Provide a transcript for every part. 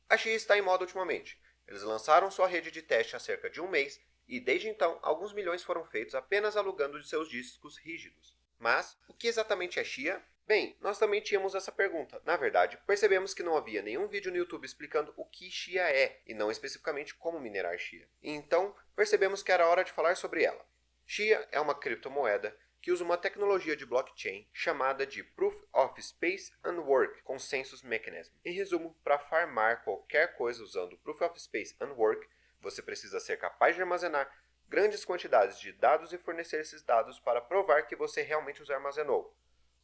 A Chia está em moda ultimamente. Eles lançaram sua rede de teste há cerca de um mês e, desde então, alguns milhões foram feitos apenas alugando de seus discos rígidos. Mas, o que exatamente é Chia? Bem, nós também tínhamos essa pergunta. Na verdade, percebemos que não havia nenhum vídeo no YouTube explicando o que Chia é, e não especificamente como minerar Chia. Então, percebemos que era hora de falar sobre ela. Chia é uma criptomoeda que usa uma tecnologia de blockchain chamada de Proof of Space and Work Consensus Mechanism. Em resumo, para farmar qualquer coisa usando Proof of Space and Work, você precisa ser capaz de armazenar grandes quantidades de dados e fornecer esses dados para provar que você realmente os armazenou.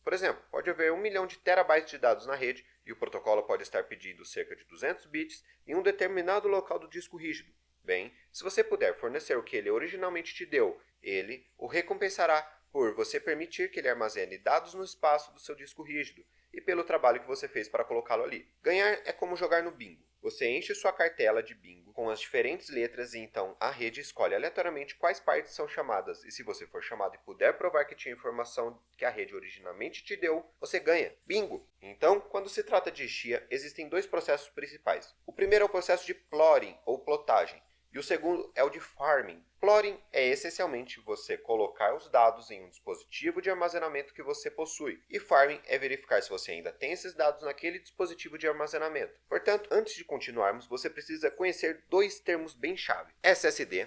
Por exemplo, pode haver 1 milhão de terabytes de dados na rede e o protocolo pode estar pedindo cerca de 200 bits em um determinado local do disco rígido. Bem, se você puder fornecer o que ele originalmente te deu, ele o recompensará por você permitir que ele armazene dados no espaço do seu disco rígido e pelo trabalho que você fez para colocá-lo ali. Ganhar é como jogar no bingo. Você enche sua cartela de bingo com as diferentes letras e então a rede escolhe aleatoriamente quais partes são chamadas. E se você for chamado e puder provar que tinha informação que a rede originalmente te deu, você ganha. Bingo! Então, quando se trata de Chia, existem dois processos principais. O primeiro é o processo de plotting ou plotagem. E o segundo é o de farming. Plotting é essencialmente você colocar os dados em um dispositivo de armazenamento que você possui. E farming é verificar se você ainda tem esses dados naquele dispositivo de armazenamento. Portanto, antes de continuarmos, você precisa conhecer dois termos bem chave. SSD.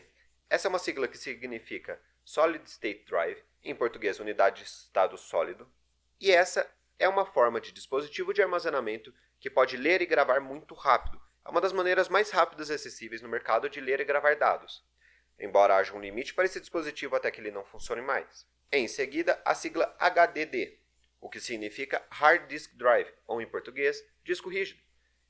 Essa é uma sigla que significa Solid State Drive, em português unidade de estado sólido. E essa é uma forma de dispositivo de armazenamento que pode ler e gravar muito rápido. É uma das maneiras mais rápidas e acessíveis no mercado de ler e gravar dados, embora haja um limite para esse dispositivo até que ele não funcione mais. Em seguida, a sigla HDD, o que significa Hard Disk Drive, ou em português, disco rígido.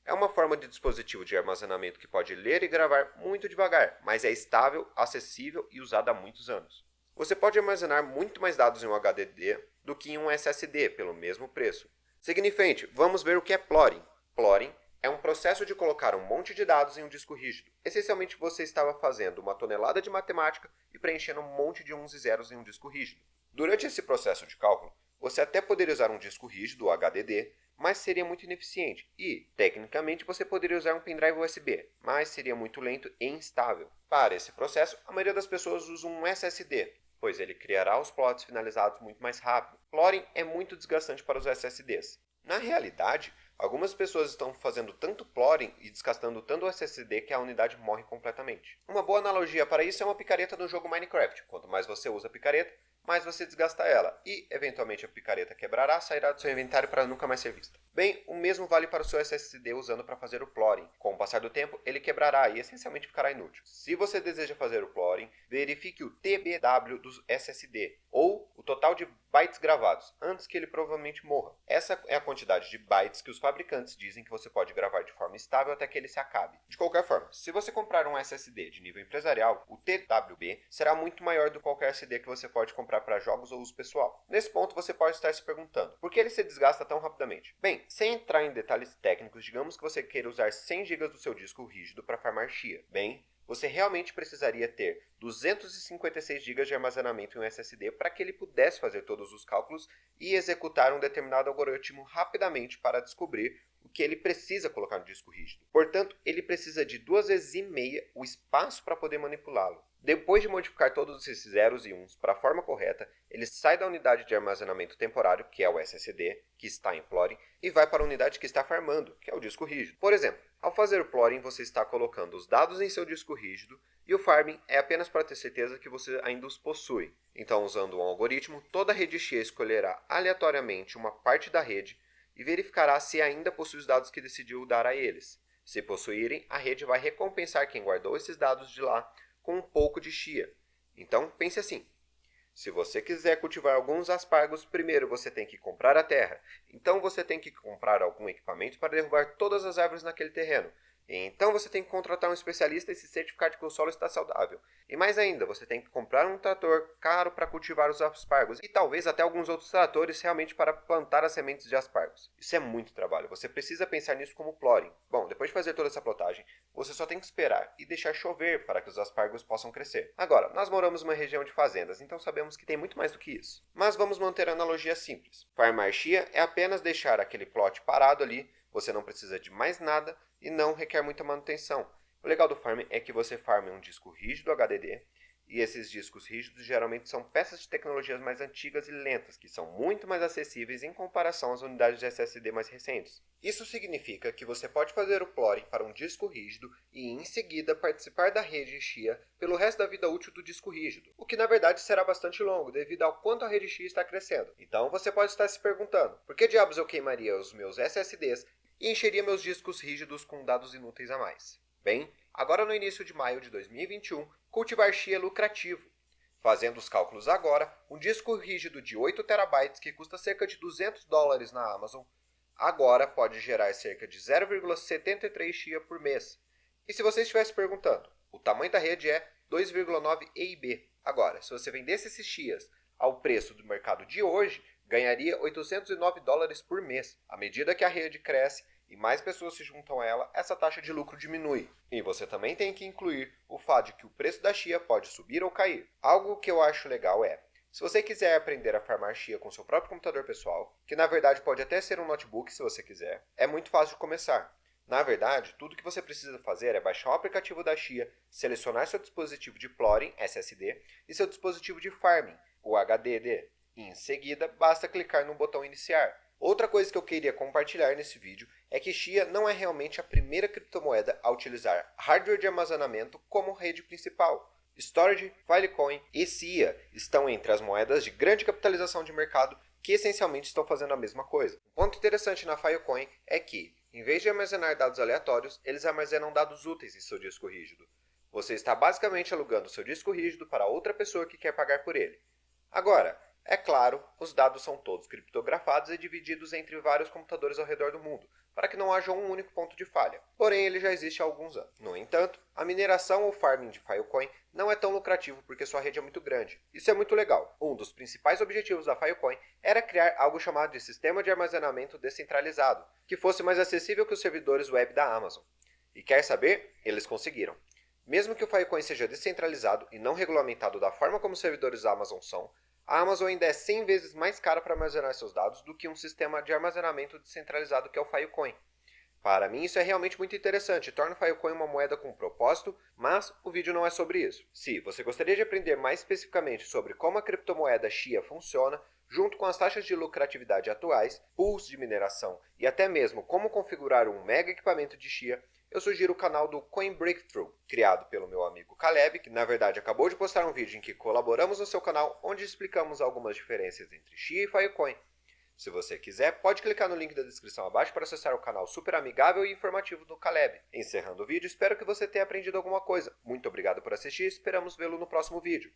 É uma forma de dispositivo de armazenamento que pode ler e gravar muito devagar, mas é estável, acessível e usada há muitos anos. Você pode armazenar muito mais dados em um HDD do que em um SSD, pelo mesmo preço. Seguindo em frente, vamos ver o que é plotting. Plotting é um processo de colocar um monte de dados em um disco rígido. Essencialmente, você estava fazendo uma tonelada de matemática e preenchendo um monte de uns e zeros em um disco rígido. Durante esse processo de cálculo, você até poderia usar um disco rígido, ou HDD, mas seria muito ineficiente. E, tecnicamente, você poderia usar um pendrive USB, mas seria muito lento e instável. Para esse processo, a maioria das pessoas usa um SSD, pois ele criará os plots finalizados muito mais rápido. Plotting é muito desgastante para os SSDs. Na realidade, algumas pessoas estão fazendo tanto plotting e desgastando tanto o SSD que a unidade morre completamente. Uma boa analogia para isso é uma picareta no jogo Minecraft. Quanto mais você usa a picareta, mais você desgasta ela e, eventualmente, a picareta quebrará, sairá do seu inventário para nunca mais ser vista. Bem, o mesmo vale para o seu SSD usando para fazer o plotting. Com o passar do tempo, ele quebrará e essencialmente ficará inútil. Se você deseja fazer o plotting, verifique o TBW do SSD, ou o total de bytes gravados, antes que ele provavelmente morra. Essa é a quantidade de bytes que os fabricantes dizem que você pode gravar de forma estável até que ele se acabe. De qualquer forma, se você comprar um SSD de nível empresarial, o TWB será muito maior do que qualquer SD que você pode comprar para jogos ou uso pessoal. Nesse ponto, você pode estar se perguntando, por que ele se desgasta tão rapidamente? Bem, sem entrar em detalhes técnicos, digamos que você queira usar 100 GB do seu disco rígido para farmar Chia. Bem, você realmente precisaria ter 256 GB de armazenamento em um SSD para que ele pudesse fazer todos os cálculos e executar um determinado algoritmo rapidamente para descobrir o que ele precisa colocar no disco rígido. Portanto, ele precisa de 2 vezes e meia o espaço para poder manipulá-lo. Depois de modificar todos esses zeros e uns para a forma correta, ele sai da unidade de armazenamento temporário, que é o SSD, que está em plotting, e vai para a unidade que está farmando, que é o disco rígido. Por exemplo, ao fazer o plotting, você está colocando os dados em seu disco rígido, e o farming é apenas para ter certeza que você ainda os possui. Então, usando um algoritmo, toda a rede Chia escolherá aleatoriamente uma parte da rede e verificará se ainda possui os dados que decidiu dar a eles. Se possuírem, a rede vai recompensar quem guardou esses dados de lá com um pouco de Chia. Então, pense assim. Se você quiser cultivar alguns aspargos, primeiro você tem que comprar a terra. Então você tem que comprar algum equipamento para derrubar todas as árvores naquele terreno. Então você tem que contratar um especialista e se certificar de que o solo está saudável. E mais ainda, você tem que comprar um trator caro para cultivar os aspargos e talvez até alguns outros tratores realmente para plantar as sementes de aspargos. Isso é muito trabalho, você precisa pensar nisso como plotting. Bom, depois de fazer toda essa plotagem, você só tem que esperar e deixar chover para que os aspargos possam crescer. Agora, nós moramos numa região de fazendas, então sabemos que tem muito mais do que isso. Mas vamos manter a analogia simples. Farmar Chia é apenas deixar aquele plot parado ali, você não precisa de mais nada, e não requer muita manutenção. O legal do farm é que você farma um disco rígido HDD, e esses discos rígidos geralmente são peças de tecnologias mais antigas e lentas, que são muito mais acessíveis em comparação às unidades de SSD mais recentes. Isso significa que você pode fazer o plotting para um disco rígido e, em seguida, participar da rede Xia pelo resto da vida útil do disco rígido, o que na verdade será bastante longo devido ao quanto a rede Xia está crescendo. Então você pode estar se perguntando, por que diabos eu queimaria os meus SSDs e encheria meus discos rígidos com dados inúteis a mais? Bem, agora no início de maio de 2021, cultivar Xia é lucrativo. Fazendo os cálculos agora, um disco rígido de 8 terabytes que custa cerca de $200 na Amazon, agora pode gerar cerca de 0,73 Xia por mês. E se você estivesse perguntando, o tamanho da rede é 2,9 EIB. Agora, se você vendesse esses Xias ao preço do mercado de hoje, ganharia $809 por mês. À medida que a rede cresce e mais pessoas se juntam a ela, essa taxa de lucro diminui. E você também tem que incluir o fato de que o preço da Xia pode subir ou cair. Algo que eu acho legal é, se você quiser aprender a farmar Xia com seu próprio computador pessoal, que na verdade pode até ser um notebook se você quiser, é muito fácil de começar. Na verdade, tudo que você precisa fazer é baixar o aplicativo da Xia, selecionar seu dispositivo de plotting, SSD, e seu dispositivo de farming, o HDD. E em seguida, basta clicar no botão iniciar. Outra coisa que eu queria compartilhar nesse vídeo é que Xia não é realmente a primeira criptomoeda a utilizar hardware de armazenamento como rede principal. Storage, Filecoin e Xia estão entre as moedas de grande capitalização de mercado que essencialmente estão fazendo a mesma coisa. Um ponto interessante na Filecoin é que, em vez de armazenar dados aleatórios, eles armazenam dados úteis em seu disco rígido. Você está basicamente alugando seu disco rígido para outra pessoa que quer pagar por ele. Agora, é claro, os dados são todos criptografados e divididos entre vários computadores ao redor do mundo, para que não haja um único ponto de falha. Porém, ele já existe há alguns anos. No entanto, a mineração ou farming de Filecoin não é tão lucrativo porque sua rede é muito grande. Isso é muito legal. Um dos principais objetivos da Filecoin era criar algo chamado de sistema de armazenamento descentralizado, que fosse mais acessível que os servidores web da Amazon. E quer saber? Eles conseguiram. Mesmo que o Filecoin seja descentralizado e não regulamentado da forma como os servidores da Amazon são, a Amazon ainda é 100 vezes mais cara para armazenar seus dados do que um sistema de armazenamento descentralizado que é o Filecoin. Para mim isso é realmente muito interessante, torna o Filecoin uma moeda com propósito, mas o vídeo não é sobre isso. Se você gostaria de aprender mais especificamente sobre como a criptomoeda Xia funciona, junto com as taxas de lucratividade atuais, pools de mineração e até mesmo como configurar um mega equipamento de Xia, eu sugiro o canal do Coin Breakthrough, criado pelo meu amigo Caleb, que na verdade acabou de postar um vídeo em que colaboramos no seu canal, onde explicamos algumas diferenças entre Xia e Filecoin. Se você quiser, pode clicar no link da descrição abaixo para acessar o canal super amigável e informativo do Caleb. Encerrando o vídeo, espero que você tenha aprendido alguma coisa. Muito obrigado por assistir e esperamos vê-lo no próximo vídeo.